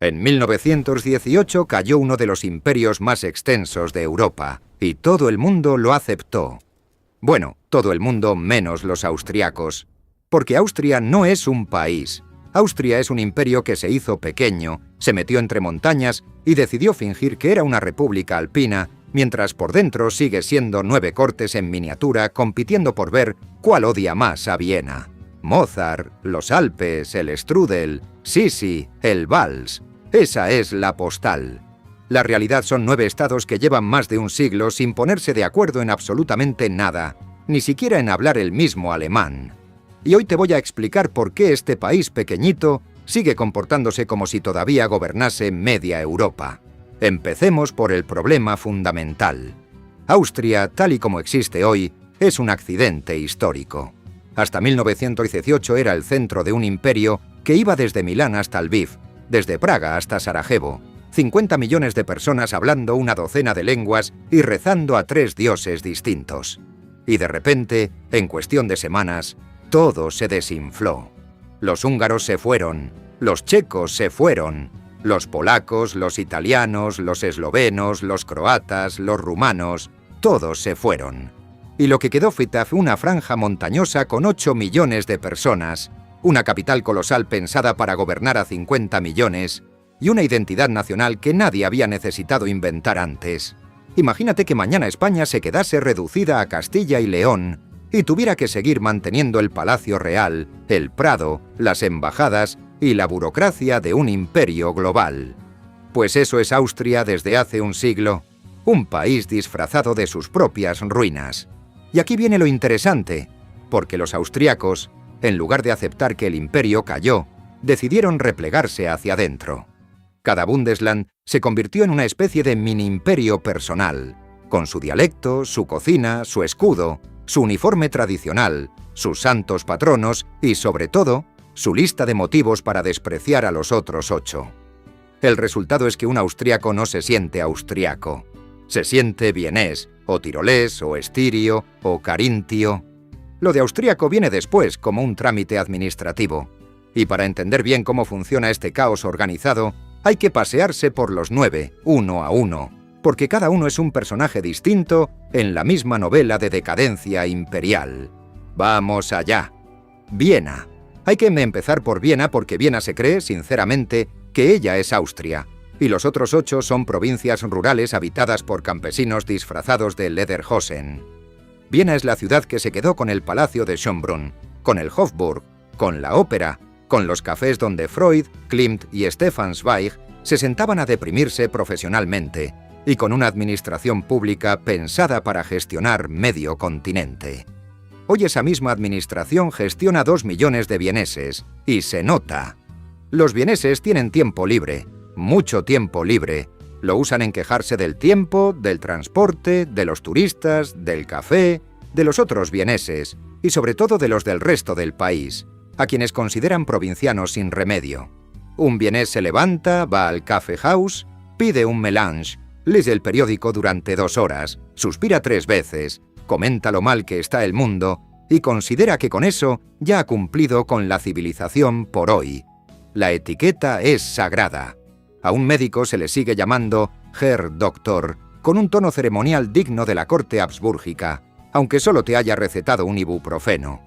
En 1918 cayó uno de los imperios más extensos de Europa, y todo el mundo lo aceptó. Bueno, todo el mundo menos los austriacos, porque Austria no es un país. Austria es un imperio que se hizo pequeño, se metió entre montañas y decidió fingir que era una república alpina, mientras por dentro sigue siendo 9 cortes en miniatura compitiendo por ver cuál odia más a Viena. Mozart, los Alpes, el strudel, Sisi, el vals. Esa es la postal. La realidad son 9 estados que llevan más de un siglo sin ponerse de acuerdo en absolutamente nada, ni siquiera en hablar el mismo alemán. Y hoy te voy a explicar por qué este país pequeñito sigue comportándose como si todavía gobernase media Europa. Empecemos por el problema fundamental. Austria, tal y como existe hoy, es un accidente histórico. Hasta 1918 era el centro de un imperio que iba desde Milán hasta Lviv, desde Praga hasta Sarajevo, 50 millones de personas hablando una docena de lenguas y rezando a 3 dioses distintos. Y de repente, en cuestión de semanas, todo se desinfló. Los húngaros se fueron, los checos se fueron, los polacos, los italianos, los eslovenos, los croatas, los rumanos, todos se fueron. Y lo que quedó fue una franja montañosa con 8 millones de personas, una capital colosal pensada para gobernar a 50 millones y una identidad nacional que nadie había necesitado inventar antes. Imagínate que mañana España se quedase reducida a Castilla y León y tuviera que seguir manteniendo el Palacio Real, el Prado, las embajadas y la burocracia de un imperio global. Pues eso es Austria desde hace un siglo, un país disfrazado de sus propias ruinas. Y aquí viene lo interesante, porque los austriacos, en lugar de aceptar que el imperio cayó, decidieron replegarse hacia adentro. Cada Bundesland se convirtió en una especie de mini-imperio personal, con su dialecto, su cocina, su escudo, su uniforme tradicional, sus santos patronos y, sobre todo, su lista de motivos para despreciar a los otros 8. El resultado es que un austriaco no se siente austriaco. Se siente vienés, o tirolés, o estirio, o carintio. Lo de austriaco viene después, como un trámite administrativo. Y para entender bien cómo funciona este caos organizado, hay que pasearse por los 9, uno a uno, porque cada uno es un personaje distinto en la misma novela de decadencia imperial. ¡Vamos allá! Viena. Hay que empezar por Viena porque Viena se cree, sinceramente, que ella es Austria, y los otros 8 son provincias rurales habitadas por campesinos disfrazados de Lederhosen. Viena es la ciudad que se quedó con el Palacio de Schönbrunn, con el Hofburg, con la ópera, con los cafés donde Freud, Klimt y Stefan Zweig se sentaban a deprimirse profesionalmente, y con una administración pública pensada para gestionar medio continente. Hoy esa misma administración gestiona 2 millones de vieneses, y se nota. Los vieneses tienen tiempo libre, mucho tiempo libre. Lo usan en quejarse del tiempo, del transporte, de los turistas, del café, de los otros vieneses, y sobre todo de los del resto del país, a quienes consideran provincianos sin remedio. Un vienés se levanta, va al Café House, pide un melange, lee el periódico durante 2 horas, suspira 3 veces, comenta lo mal que está el mundo y considera que con eso ya ha cumplido con la civilización por hoy. La etiqueta es sagrada. A un médico se le sigue llamando Herr Doctor, con un tono ceremonial digno de la corte habsbúrgica, aunque solo te haya recetado un ibuprofeno.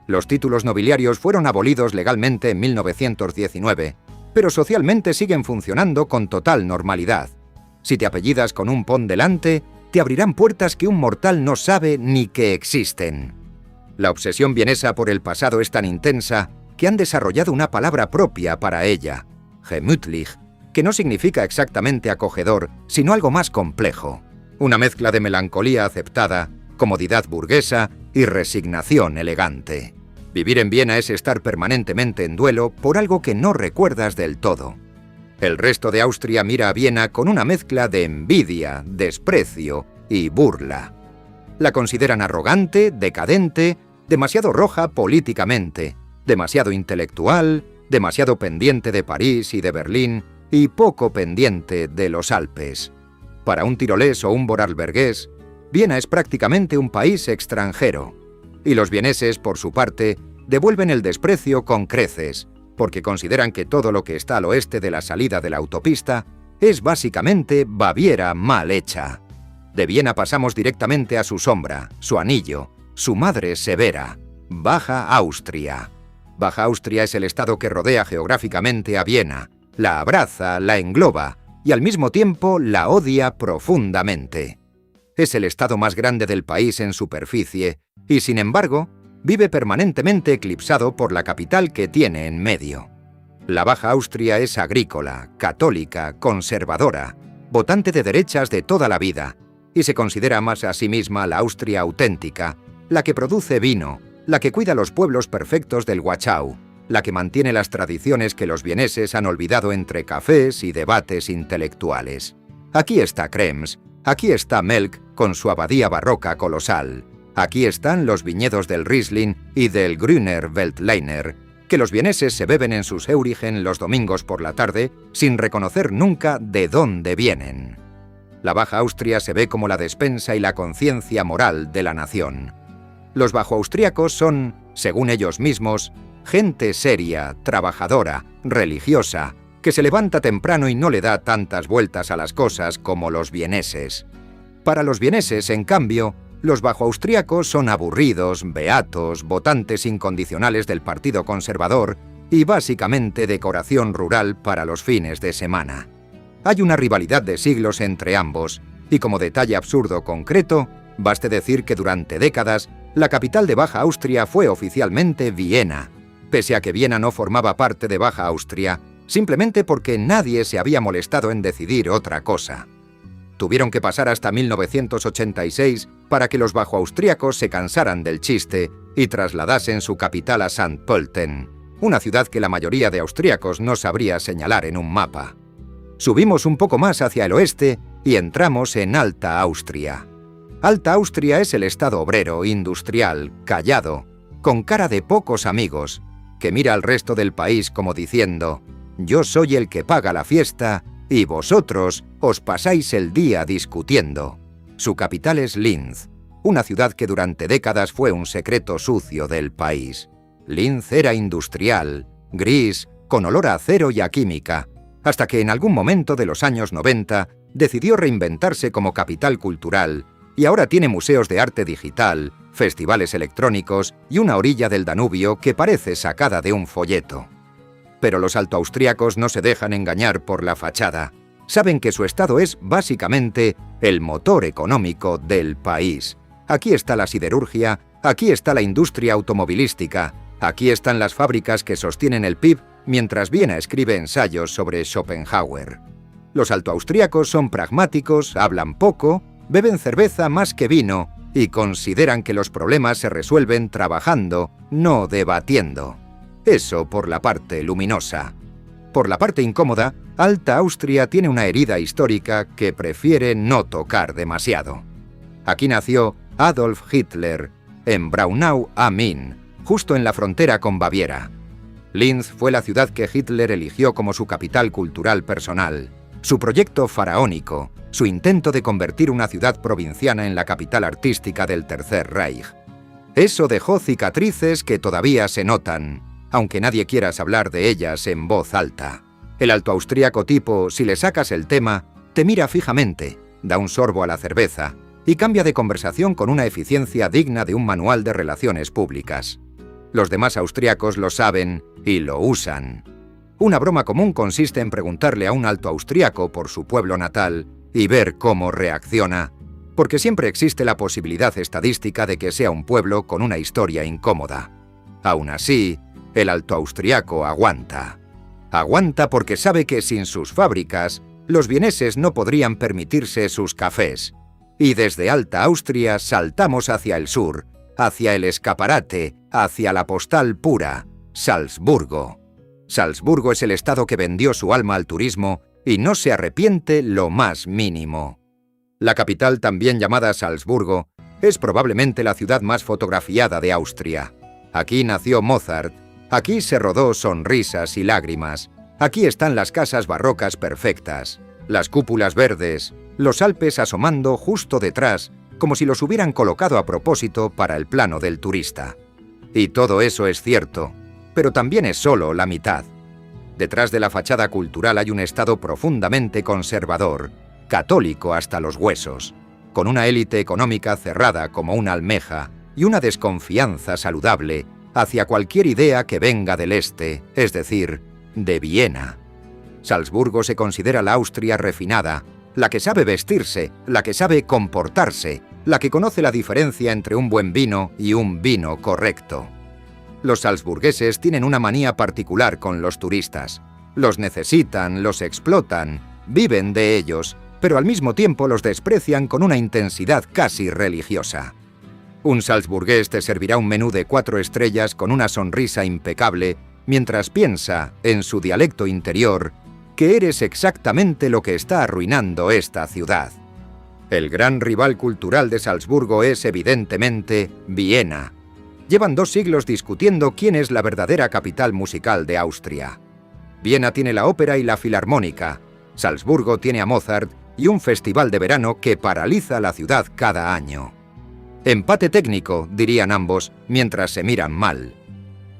Los títulos nobiliarios fueron abolidos legalmente en 1919, pero socialmente siguen funcionando con total normalidad. Si te apellidas con un pon delante, te abrirán puertas que un mortal no sabe ni que existen. La obsesión vienesa por el pasado es tan intensa que han desarrollado una palabra propia para ella, gemütlich, que no significa exactamente acogedor, sino algo más complejo. Una mezcla de melancolía aceptada, comodidad burguesa y resignación elegante. Vivir en Viena es estar permanentemente en duelo por algo que no recuerdas del todo. El resto de Austria mira a Viena con una mezcla de envidia, desprecio y burla. La consideran arrogante, decadente, demasiado roja políticamente, demasiado intelectual, demasiado pendiente de París y de Berlín y poco pendiente de los Alpes. Para un tirolés o un vorarlbergués, Viena es prácticamente un país extranjero. Y los vieneses, por su parte, devuelven el desprecio con creces, porque consideran que todo lo que está al oeste de la salida de la autopista es básicamente Baviera mal hecha. De Viena pasamos directamente a su sombra, su anillo, su madre severa, Baja Austria. Baja Austria es el estado que rodea geográficamente a Viena, la abraza, la engloba y al mismo tiempo la odia profundamente. Es el estado más grande del país en superficie y, sin embargo, vive permanentemente eclipsado por la capital que tiene en medio. La Baja Austria es agrícola, católica, conservadora, votante de derechas de toda la vida, y se considera más a sí misma la Austria auténtica, la que produce vino, la que cuida los pueblos perfectos del Wachau, la que mantiene las tradiciones que los vieneses han olvidado entre cafés y debates intelectuales. Aquí está Krems, aquí está Melk con su abadía barroca colosal, aquí están los viñedos del Riesling y del Grüner Veltliner, que los vieneses se beben en sus Heurigen los domingos por la tarde sin reconocer nunca de dónde vienen. La Baja Austria se ve como la despensa y la conciencia moral de la nación. Los bajoaustríacos son, según ellos mismos, gente seria, trabajadora, religiosa, que se levanta temprano y no le da tantas vueltas a las cosas como los vieneses. Para los vieneses, en cambio, los bajoaustríacos son aburridos, beatos, votantes incondicionales del Partido Conservador y básicamente decoración rural para los fines de semana. Hay una rivalidad de siglos entre ambos, y como detalle absurdo concreto, baste decir que durante décadas la capital de Baja Austria fue oficialmente Viena, pese a que Viena no formaba parte de Baja Austria, simplemente porque nadie se había molestado en decidir otra cosa. Tuvieron que pasar hasta 1986 para que los bajoaustríacos se cansaran del chiste y trasladasen su capital a St. Pölten, una ciudad que la mayoría de austríacos no sabría señalar en un mapa. Subimos un poco más hacia el oeste y entramos en Alta Austria. Alta Austria es el estado obrero, industrial, callado, con cara de pocos amigos, que mira al resto del país como diciendo: «Yo soy el que paga la fiesta y vosotros os pasáis el día discutiendo». Su capital es Linz, una ciudad que durante décadas fue un secreto sucio del país. Linz era industrial, gris, con olor a acero y a química, hasta que en algún momento de los años 90 decidió reinventarse como capital cultural y ahora tiene museos de arte digital, festivales electrónicos y una orilla del Danubio que parece sacada de un folleto. Pero los altoaustríacos no se dejan engañar por la fachada. Saben que su estado es básicamente el motor económico del país. Aquí está la siderurgia, aquí está la industria automovilística, aquí están las fábricas que sostienen el PIB mientras Viena escribe ensayos sobre Schopenhauer. Los altoaustríacos son pragmáticos, hablan poco, beben cerveza más que vino y consideran que los problemas se resuelven trabajando, no debatiendo. Eso por la parte luminosa. Por la parte incómoda, Alta Austria tiene una herida histórica que prefiere no tocar demasiado. Aquí nació Adolf Hitler, en Braunau am Inn, justo en la frontera con Baviera. Linz fue la ciudad que Hitler eligió como su capital cultural personal, su proyecto faraónico, su intento de convertir una ciudad provinciana en la capital artística del Tercer Reich. Eso dejó cicatrices que todavía se notan, aunque nadie quieras hablar de ellas en voz alta. El altoaustríaco tipo, si le sacas el tema, te mira fijamente, da un sorbo a la cerveza y cambia de conversación con una eficiencia digna de un manual de relaciones públicas. Los demás austríacos lo saben y lo usan. Una broma común consiste en preguntarle a un altoaustríaco por su pueblo natal y ver cómo reacciona, porque siempre existe la posibilidad estadística de que sea un pueblo con una historia incómoda. Aún así, el altoaustríaco aguanta. Aguanta porque sabe que sin sus fábricas, los vieneses no podrían permitirse sus cafés. Y desde Alta Austria saltamos hacia el sur, hacia el escaparate, hacia la postal pura, Salzburgo. Salzburgo es el estado que vendió su alma al turismo y no se arrepiente lo más mínimo. La capital, también llamada Salzburgo, es probablemente la ciudad más fotografiada de Austria. Aquí nació Mozart, aquí se rodó Sonrisas y Lágrimas, aquí están las casas barrocas perfectas, las cúpulas verdes, los Alpes asomando justo detrás, como si los hubieran colocado a propósito para el plano del turista. Y todo eso es cierto, pero también es solo la mitad. Detrás de la fachada cultural hay un Estado profundamente conservador, católico hasta los huesos, con una élite económica cerrada como una almeja y una desconfianza saludable hacia cualquier idea que venga del este, es decir, de Viena. Salzburgo se considera la Austria refinada, la que sabe vestirse, la que sabe comportarse, la que conoce la diferencia entre un buen vino y un vino correcto. Los salzburgueses tienen una manía particular con los turistas. Los necesitan, los explotan, viven de ellos, pero al mismo tiempo los desprecian con una intensidad casi religiosa. Un salzburgués te servirá un menú de 4 estrellas con una sonrisa impecable, mientras piensa, en su dialecto interior, que eres exactamente lo que está arruinando esta ciudad. El gran rival cultural de Salzburgo es, evidentemente, Viena. Llevan 2 siglos discutiendo quién es la verdadera capital musical de Austria. Viena tiene la ópera y la filarmónica, Salzburgo tiene a Mozart y un festival de verano que paraliza la ciudad cada año. Empate técnico, dirían ambos, mientras se miran mal.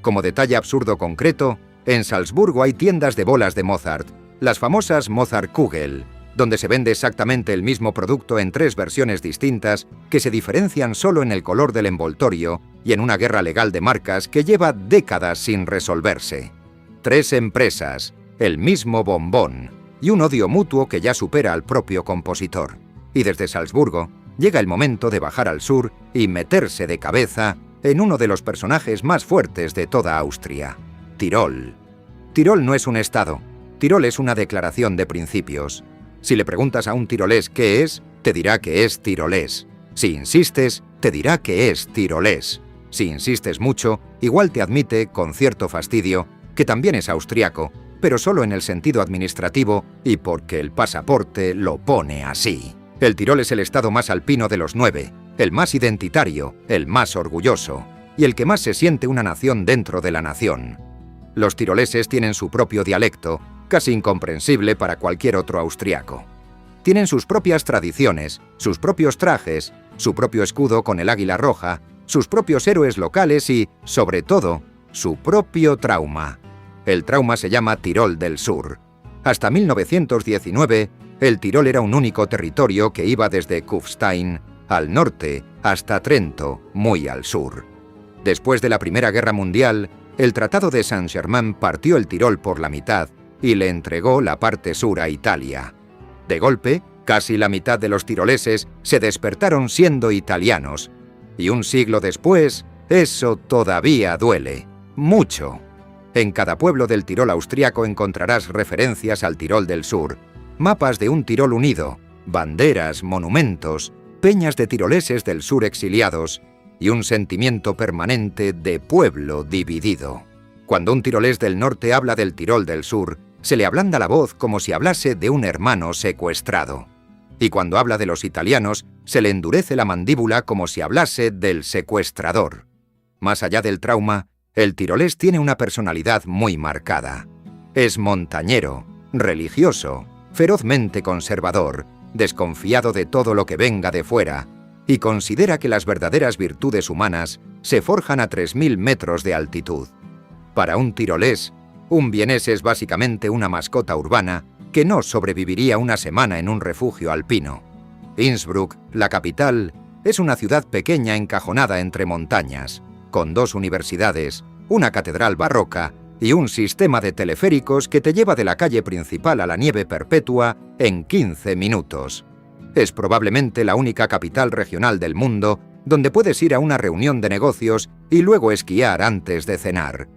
Como detalle absurdo concreto, en Salzburgo hay tiendas de bolas de Mozart, las famosas Mozartkugel, donde se vende exactamente el mismo producto en 3 versiones distintas que se diferencian solo en el color del envoltorio y en una guerra legal de marcas que lleva décadas sin resolverse. 3 empresas, el mismo bombón y un odio mutuo que ya supera al propio compositor. Y desde Salzburgo llega el momento de bajar al sur y meterse de cabeza en uno de los personajes más fuertes de toda Austria, Tirol. Tirol no es un estado, Tirol es una declaración de principios. Si le preguntas a un tirolés qué es, te dirá que es tirolés. Si insistes, te dirá que es tirolés. Si insistes mucho, igual te admite, con cierto fastidio, que también es austriaco, pero solo en el sentido administrativo y porque el pasaporte lo pone así. El Tirol es el estado más alpino de los 9, el más identitario, el más orgulloso, y el que más se siente una nación dentro de la nación. Los tiroleses tienen su propio dialecto, casi incomprensible para cualquier otro austriaco. Tienen sus propias tradiciones, sus propios trajes, su propio escudo con el águila roja, sus propios héroes locales y, sobre todo, su propio trauma. El trauma se llama Tirol del Sur. Hasta 1919, el Tirol era un único territorio que iba desde Kufstein, al norte, hasta Trento, muy al sur. Después de la Primera Guerra Mundial, el Tratado de Saint-Germain partió el Tirol por la mitad y le entregó la parte sur a Italia. De golpe, casi la mitad de los tiroleses se despertaron siendo italianos. Y un siglo después, eso todavía duele. Mucho. En cada pueblo del Tirol austriaco encontrarás referencias al Tirol del Sur, mapas de un Tirol unido, banderas, monumentos, peñas de tiroleses del sur exiliados y un sentimiento permanente de pueblo dividido. Cuando un tirolés del norte habla del Tirol del Sur, se le ablanda la voz como si hablase de un hermano secuestrado. Y cuando habla de los italianos, se le endurece la mandíbula como si hablase del secuestrador. Más allá del trauma, el tirolés tiene una personalidad muy marcada. Es montañero, religioso, ferozmente conservador, desconfiado de todo lo que venga de fuera, y considera que las verdaderas virtudes humanas se forjan a 3000 metros de altitud. Para un tirolés, un vienés es básicamente una mascota urbana que no sobreviviría una semana en un refugio alpino. Innsbruck, la capital, es una ciudad pequeña encajonada entre montañas, con 2 universidades, una catedral barroca y un sistema de teleféricos que te lleva de la calle principal a la nieve perpetua en 15 minutos. Es probablemente la única capital regional del mundo donde puedes ir a una reunión de negocios y luego esquiar antes de cenar.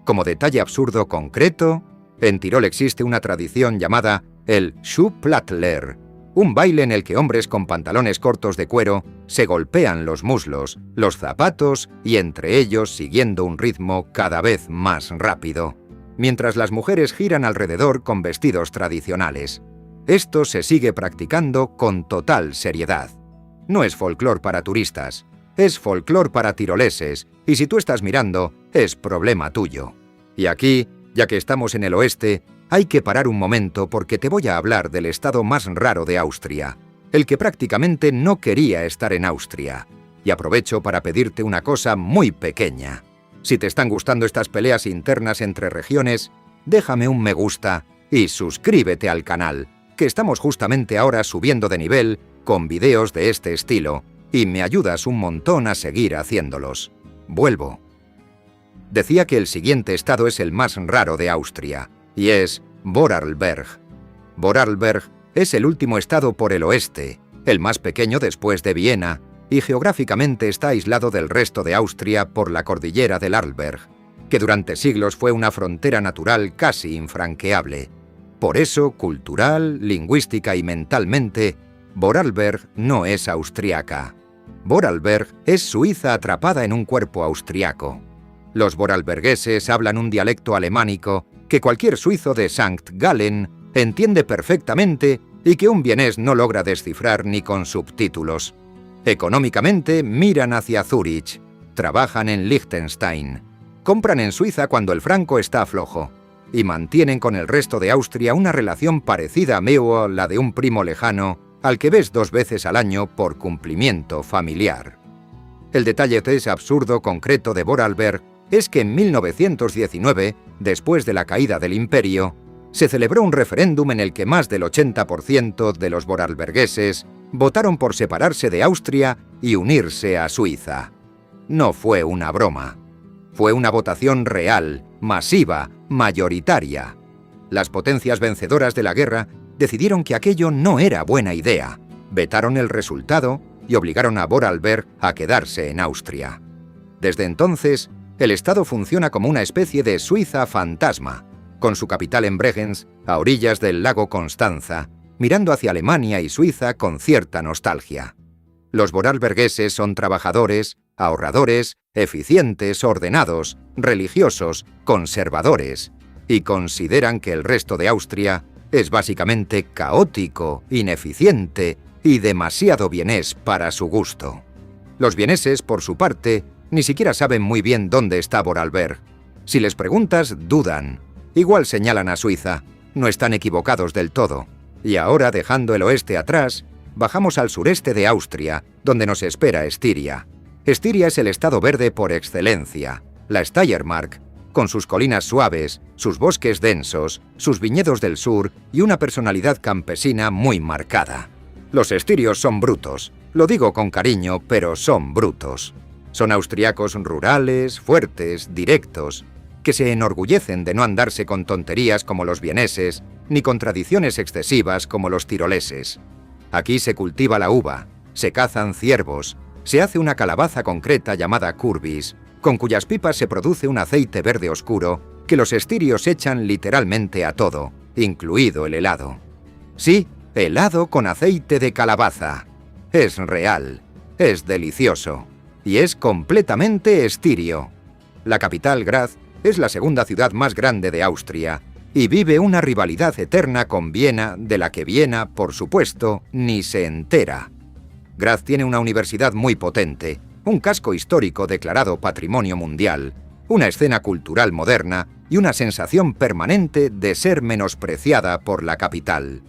Como detalle absurdo concreto, en Tirol existe una tradición llamada el Schuhplattler, un baile en el que hombres con pantalones cortos de cuero se golpean los muslos, los zapatos y entre ellos siguiendo un ritmo cada vez más rápido, mientras las mujeres giran alrededor con vestidos tradicionales. Esto se sigue practicando con total seriedad. No es folclore para turistas, es folclore para tiroleses, y si tú estás mirando, es problema tuyo. Y aquí, ya que estamos en el oeste, hay que parar un momento porque te voy a hablar del estado más raro de Austria, el que prácticamente no quería estar en Austria. Y aprovecho para pedirte una cosa muy pequeña. Si te están gustando estas peleas internas entre regiones, déjame un me gusta y suscríbete al canal, que estamos justamente ahora subiendo de nivel con vídeos de este estilo, y me ayudas un montón a seguir haciéndolos. Vuelvo. Decía que el siguiente estado es el más raro de Austria, y es Vorarlberg. Vorarlberg es el último estado por el oeste, el más pequeño después de Viena, y geográficamente está aislado del resto de Austria por la cordillera del Arlberg, que durante siglos fue una frontera natural casi infranqueable. Por eso, cultural, lingüística y mentalmente, Vorarlberg no es austriaca. Vorarlberg es Suiza atrapada en un cuerpo austriaco. Los vorarlbergueses hablan un dialecto alemánico que cualquier suizo de St. Gallen entiende perfectamente y que un vienés no logra descifrar ni con subtítulos. Económicamente miran hacia Zúrich, trabajan en Liechtenstein, compran en Suiza cuando el franco está flojo y mantienen con el resto de Austria una relación parecida a la de un primo lejano al que ves 2 veces al año por cumplimiento familiar. El detalle de ese absurdo concreto de Vorarlberg es que en 1919, después de la caída del imperio, se celebró un referéndum en el que más del 80% de los vorarlbergueses votaron por separarse de Austria y unirse a Suiza. No fue una broma. Fue una votación real, masiva, mayoritaria. Las potencias vencedoras de la guerra decidieron que aquello no era buena idea, vetaron el resultado y obligaron a Vorarlberg a quedarse en Austria. Desde entonces, el Estado funciona como una especie de Suiza fantasma, con su capital en Bregenz, a orillas del lago Constanza, mirando hacia Alemania y Suiza con cierta nostalgia. Los vorarlbergueses son trabajadores, ahorradores, eficientes, ordenados, religiosos, conservadores, y consideran que el resto de Austria es básicamente caótico, ineficiente y demasiado vienés para su gusto. Los vieneses, por su parte, ni siquiera saben muy bien dónde está Vorarlberg. Si les preguntas, dudan. Igual señalan a Suiza. No están equivocados del todo. Y ahora, dejando el oeste atrás, bajamos al sureste de Austria, donde nos espera Estiria. Estiria es el estado verde por excelencia, la Steiermark, con sus colinas suaves, sus bosques densos, sus viñedos del sur y una personalidad campesina muy marcada. Los estirios son brutos, lo digo con cariño, pero son brutos. Son austriacos rurales, fuertes, directos, que se enorgullecen de no andarse con tonterías como los vieneses, ni con tradiciones excesivas como los tiroleses. Aquí se cultiva la uva, se cazan ciervos, se hace una calabaza concreta llamada Kürbis, con cuyas pipas se produce un aceite verde oscuro que los estirios echan literalmente a todo, incluido el helado. Sí, helado con aceite de calabaza. Es real, es delicioso y es completamente estirio. La capital, Graz, es la segunda ciudad más grande de Austria y vive una rivalidad eterna con Viena, de la que Viena, por supuesto, ni se entera. Graz tiene una universidad muy potente, un casco histórico declarado Patrimonio Mundial, una escena cultural moderna y una sensación permanente de ser menospreciada por la capital.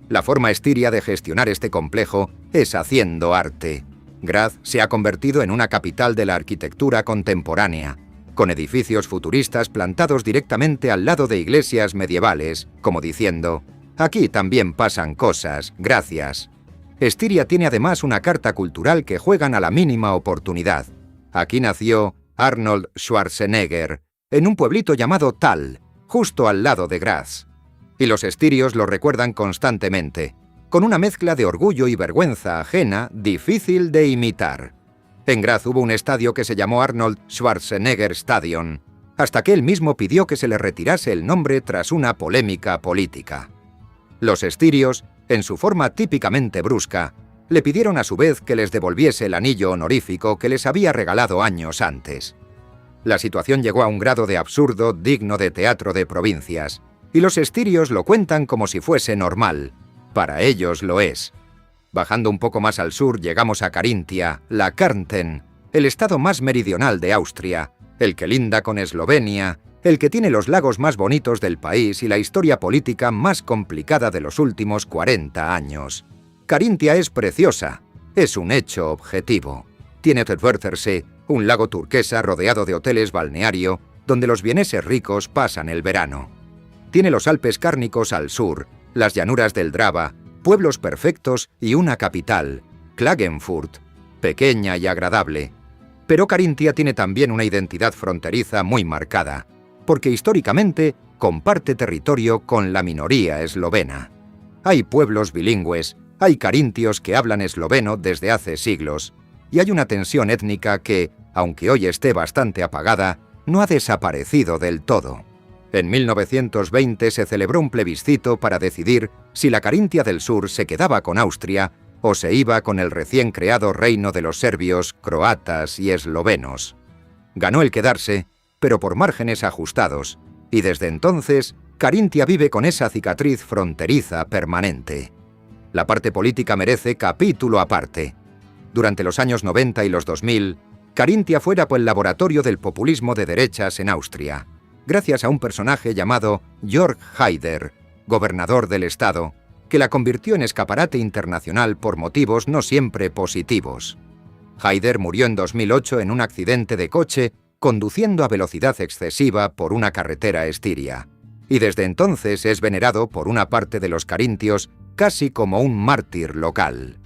La forma estiria de gestionar este complejo es haciendo arte. Graz se ha convertido en una capital de la arquitectura contemporánea, con edificios futuristas plantados directamente al lado de iglesias medievales, como diciendo, aquí también pasan cosas, gracias. Estiria tiene además una carta cultural que juegan a la mínima oportunidad. Aquí nació Arnold Schwarzenegger, en un pueblito llamado Thal, justo al lado de Graz. Y los estirios lo recuerdan constantemente, con una mezcla de orgullo y vergüenza ajena difícil de imitar. En Graz hubo un estadio que se llamó Arnold Schwarzenegger Stadion, hasta que él mismo pidió que se le retirase el nombre tras una polémica política. Los estirios, en su forma típicamente brusca, le pidieron a su vez que les devolviese el anillo honorífico que les había regalado años antes. La situación llegó a un grado de absurdo digno de teatro de provincias, y los estirios lo cuentan como si fuese normal. Para ellos lo es. Bajando un poco más al sur llegamos a Carintia, la Kärnten, el estado más meridional de Austria, el que linda con Eslovenia, el que tiene los lagos más bonitos del país y la historia política más complicada de los últimos 40 años. Carintia es preciosa, es un hecho objetivo. Tiene Teufelsee, un lago turquesa rodeado de hoteles balneario, donde los vieneses ricos pasan el verano. Tiene los Alpes Cárnicos al sur, las llanuras del Drava, pueblos perfectos y una capital, Klagenfurt, pequeña y agradable. Pero Carintia tiene también una identidad fronteriza muy marcada, porque históricamente comparte territorio con la minoría eslovena. Hay pueblos bilingües, hay carintios que hablan esloveno desde hace siglos, y hay una tensión étnica que, aunque hoy esté bastante apagada, no ha desaparecido del todo. En 1920 se celebró un plebiscito para decidir si la Carintia del Sur se quedaba con Austria o se iba con el recién creado reino de los serbios, croatas y eslovenos. Ganó el quedarse, pero por márgenes ajustados, y desde entonces Carintia vive con esa cicatriz fronteriza permanente. La parte política merece capítulo aparte. Durante los años 90 y los 2000, Carintia fue el laboratorio del populismo de derechas en Austria, gracias a un personaje llamado Jörg Haider, gobernador del estado, que la convirtió en escaparate internacional por motivos no siempre positivos. Haider murió en 2008 en un accidente de coche conduciendo a velocidad excesiva por una carretera estiria, y desde entonces es venerado por una parte de los carintios casi como un mártir local.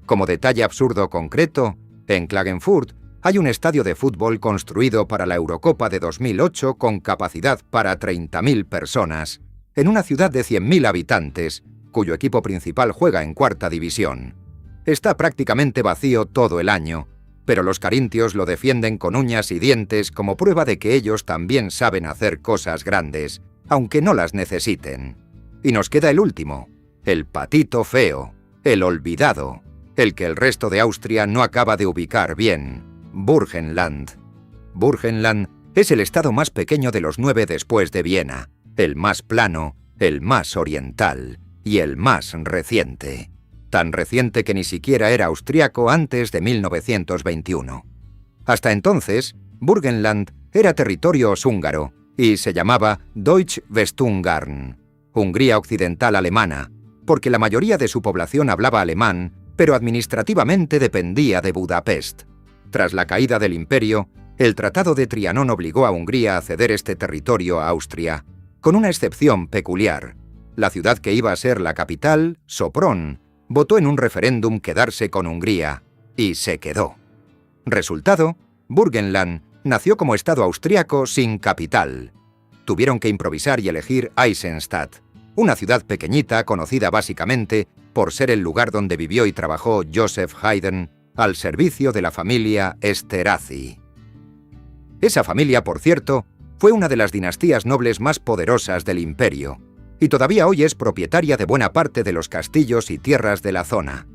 Como detalle absurdo concreto, en Klagenfurt hay un estadio de fútbol construido para la Eurocopa de 2008 con capacidad para 30.000 personas, en una ciudad de 100.000 habitantes, cuyo equipo principal juega en cuarta división. Está prácticamente vacío todo el año, pero los carintios lo defienden con uñas y dientes como prueba de que ellos también saben hacer cosas grandes, aunque no las necesiten. Y nos queda el último, el patito feo, el olvidado, el que el resto de Austria no acaba de ubicar bien, Burgenland. Burgenland es el estado más pequeño de los 9 después de Viena, el más plano, el más oriental y el más reciente. Tan reciente que ni siquiera era austriaco antes de 1921. Hasta entonces, Burgenland era territorio húngaro y se llamaba Deutsch Westungarn, Hungría Occidental Alemana, porque la mayoría de su población hablaba alemán, pero administrativamente dependía de Budapest. Tras la caída del imperio, el Tratado de Trianón obligó a Hungría a ceder este territorio a Austria, con una excepción peculiar. La ciudad que iba a ser la capital, Sopron, votó en un referéndum quedarse con Hungría, y se quedó. Resultado, Burgenland nació como estado austriaco sin capital. Tuvieron que improvisar y elegir Eisenstadt, una ciudad pequeñita conocida básicamente por ser el lugar donde vivió y trabajó Joseph Haydn al servicio de la familia Esterházy. Esa familia, por cierto, fue una de las dinastías nobles más poderosas del imperio, y todavía hoy es propietaria de buena parte de los castillos y tierras de la zona.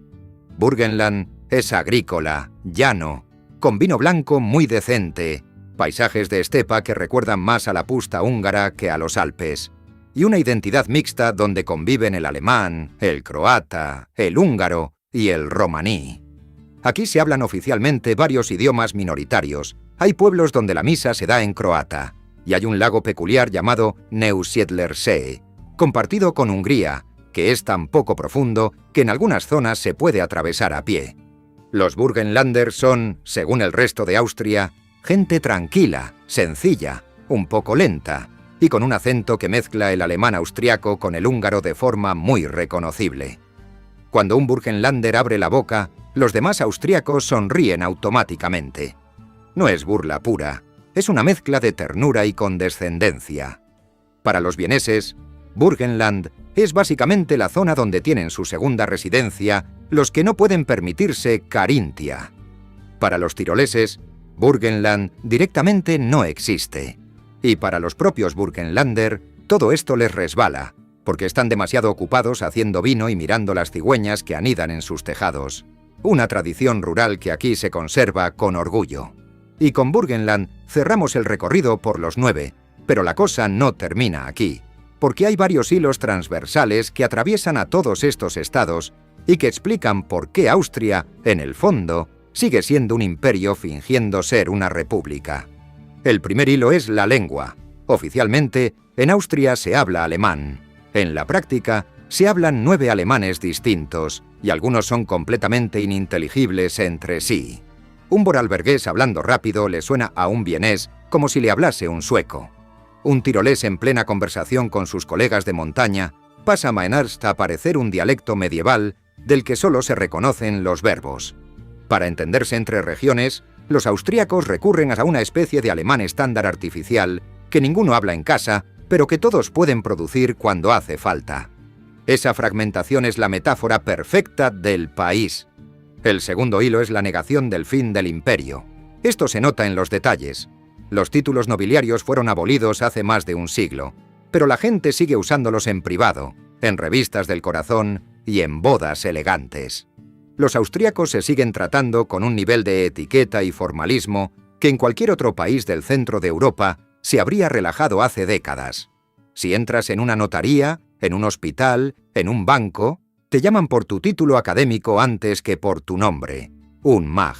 Burgenland es agrícola, llano, con vino blanco muy decente, paisajes de estepa que recuerdan más a la pusta húngara que a los Alpes, y una identidad mixta donde conviven el alemán, el croata, el húngaro y el romaní. Aquí se hablan oficialmente varios idiomas minoritarios, hay pueblos donde la misa se da en croata, y hay un lago peculiar llamado Neusiedlersee, compartido con Hungría, que es tan poco profundo que en algunas zonas se puede atravesar a pie. Los Burgenlanders son, según el resto de Austria, gente tranquila, sencilla, un poco lenta, y con un acento que mezcla el alemán austriaco con el húngaro de forma muy reconocible. Cuando un Burgenlander abre la boca, los demás austríacos sonríen automáticamente. No es burla pura, es una mezcla de ternura y condescendencia. Para los vieneses, Burgenland es básicamente la zona donde tienen su segunda residencia los que no pueden permitirse Carintia. Para los tiroleses, Burgenland directamente no existe. Y para los propios Burgenlander, todo esto les resbala, porque están demasiado ocupados haciendo vino y mirando las cigüeñas que anidan en sus tejados. Una tradición rural que aquí se conserva con orgullo. Y con Burgenland cerramos el recorrido por los 9, pero la cosa no termina aquí, porque hay varios hilos transversales que atraviesan a todos estos estados y que explican por qué Austria, en el fondo, sigue siendo un imperio fingiendo ser una república. El primer hilo es la lengua. Oficialmente, en Austria se habla alemán. En la práctica, se hablan 9 alemanes distintos, y algunos son completamente ininteligibles entre sí. Un vorarlbergués hablando rápido le suena a un vienés como si le hablase un sueco. Un tirolés en plena conversación con sus colegas de montaña pasa Maenarst a parecer un dialecto medieval del que solo se reconocen los verbos. Para entenderse entre regiones, los austríacos recurren a una especie de alemán estándar artificial que ninguno habla en casa, pero que todos pueden producir cuando hace falta. Esa fragmentación es la metáfora perfecta del país. El segundo hilo es la negación del fin del imperio. Esto se nota en los detalles. Los títulos nobiliarios fueron abolidos hace más de un siglo, pero la gente sigue usándolos en privado, en revistas del corazón y en bodas elegantes. Los austríacos se siguen tratando con un nivel de etiqueta y formalismo que en cualquier otro país del centro de Europa se habría relajado hace décadas. Si entras en una notaría, en un hospital, en un banco, te llaman por tu título académico antes que por tu nombre, un mag.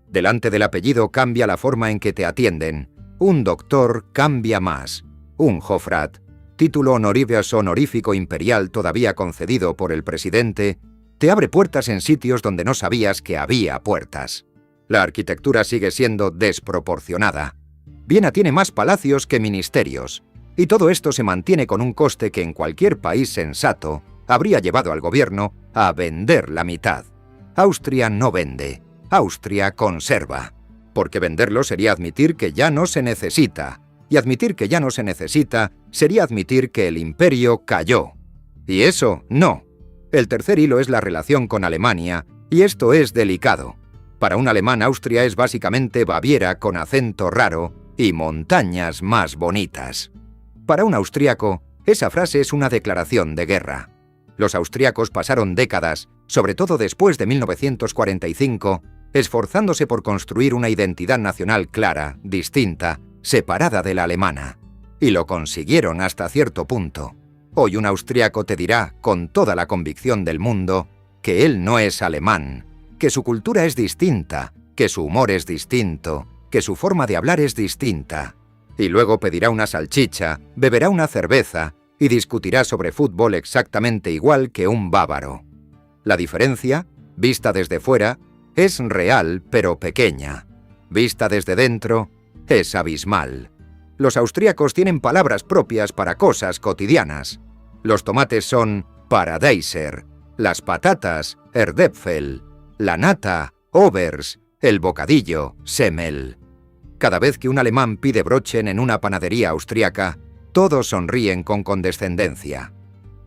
Delante del apellido cambia la forma en que te atienden. Un doctor cambia más. Un Hofrat, título honorarius honorífico imperial todavía concedido por el presidente, te abre puertas en sitios donde no sabías que había puertas. La arquitectura sigue siendo desproporcionada. Viena tiene más palacios que ministerios, y todo esto se mantiene con un coste que en cualquier país sensato habría llevado al gobierno a vender la mitad. Austria no vende, Austria conserva, porque venderlo sería admitir que ya no se necesita, y admitir que ya no se necesita sería admitir que el imperio cayó. Y eso no. El tercer hilo es la relación con Alemania, y esto es delicado. Para un alemán, Austria es básicamente Baviera con acento raro y montañas más bonitas. Para un austríaco, esa frase es una declaración de guerra. Los austríacos pasaron décadas, sobre todo después de 1945, esforzándose por construir una identidad nacional clara, distinta, separada de la alemana. Y lo consiguieron hasta cierto punto. Hoy un austríaco te dirá, con toda la convicción del mundo, que él no es alemán, que su cultura es distinta, que su humor es distinto, que su forma de hablar es distinta. Y luego pedirá una salchicha, beberá una cerveza y discutirá sobre fútbol exactamente igual que un bávaro. La diferencia, vista desde fuera, es real pero pequeña. Vista desde dentro, es abismal. Los austríacos tienen palabras propias para cosas cotidianas. Los tomates son Paradeiser, las patatas, Erdäpfel, la nata, Obers, el bocadillo, Semmel. Cada vez que un alemán pide Brochen en una panadería austríaca, todos sonríen con condescendencia.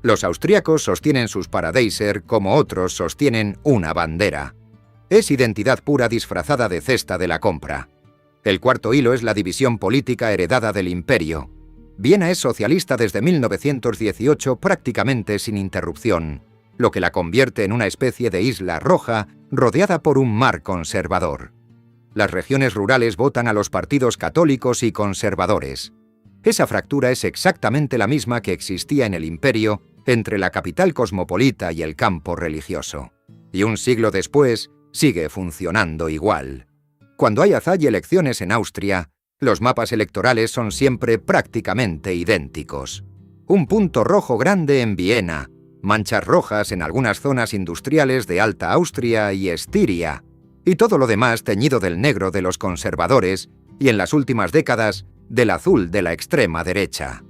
Los austríacos sostienen sus Paradeiser como otros sostienen una bandera. Es identidad pura disfrazada de cesta de la compra. El cuarto hilo es la división política heredada del imperio. Viena es socialista desde 1918 prácticamente sin interrupción, lo que la convierte en una especie de isla roja rodeada por un mar conservador. Las regiones rurales votan a los partidos católicos y conservadores. Esa fractura es exactamente la misma que existía en el imperio entre la capital cosmopolita y el campo religioso. Y un siglo después sigue funcionando igual. Cuando hay azar y elecciones en Austria, los mapas electorales son siempre prácticamente idénticos. Un punto rojo grande en Viena, manchas rojas en algunas zonas industriales de Alta Austria y Estiria, y todo lo demás teñido del negro de los conservadores y en las últimas décadas del azul de la extrema derecha.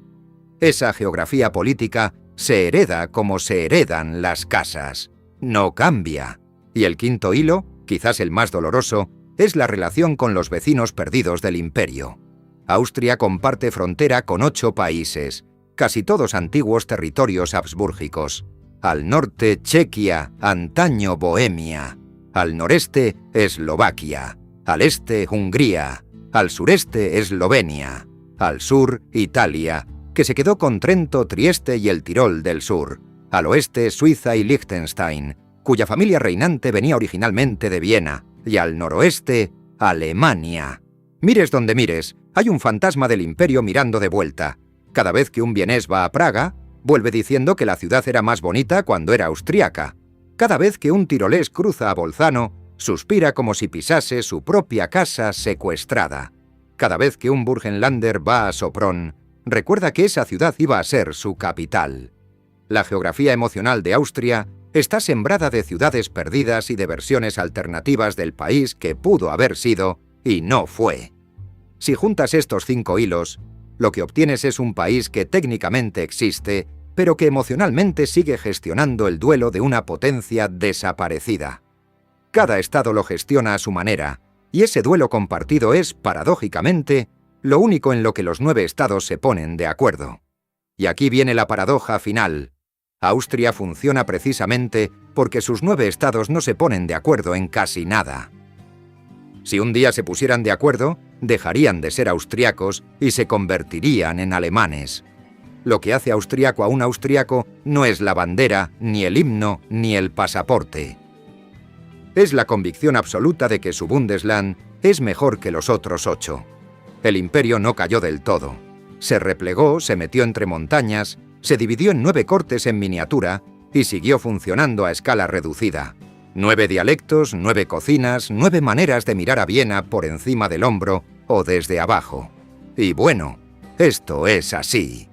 Esa geografía política se hereda como se heredan las casas. No cambia. Y el quinto hilo, quizás el más doloroso, es la relación con los vecinos perdidos del imperio. Austria comparte frontera con 8 países, casi todos antiguos territorios habsbúrgicos. Al norte, Chequia, antaño Bohemia. Al noreste, Eslovaquia. Al este, Hungría. Al sureste, Eslovenia. Al sur, Italia, que se quedó con Trento, Trieste y el Tirol del sur. Al oeste, Suiza y Liechtenstein, cuya familia reinante venía originalmente de Viena. Y al noroeste, Alemania. Mires donde mires, hay un fantasma del imperio mirando de vuelta. Cada vez que un vienés va a Praga, vuelve diciendo que la ciudad era más bonita cuando era austríaca. Cada vez que un tirolés cruza a Bolzano, suspira como si pisase su propia casa secuestrada. Cada vez que un Burgenlander va a Sopron, recuerda que esa ciudad iba a ser su capital. La geografía emocional de Austria está sembrada de ciudades perdidas y de versiones alternativas del país que pudo haber sido y no fue. Si juntas estos 5 hilos, lo que obtienes es un país que técnicamente existe, pero que emocionalmente sigue gestionando el duelo de una potencia desaparecida. Cada estado lo gestiona a su manera, y ese duelo compartido es, paradójicamente, lo único en lo que los 9 estados se ponen de acuerdo. Y aquí viene la paradoja final. Austria funciona precisamente porque sus 9 estados no se ponen de acuerdo en casi nada. Si un día se pusieran de acuerdo, dejarían de ser austriacos y se convertirían en alemanes. Lo que hace austriaco a un austriaco no es la bandera, ni el himno, ni el pasaporte. Es la convicción absoluta de que su Bundesland es mejor que los otros 8. El imperio no cayó del todo. Se replegó, se metió entre montañas, se dividió en 9 cortes en miniatura y siguió funcionando a escala reducida. 9 dialectos, 9 cocinas, 9 maneras de mirar a Viena por encima del hombro o desde abajo. Y bueno, esto es así.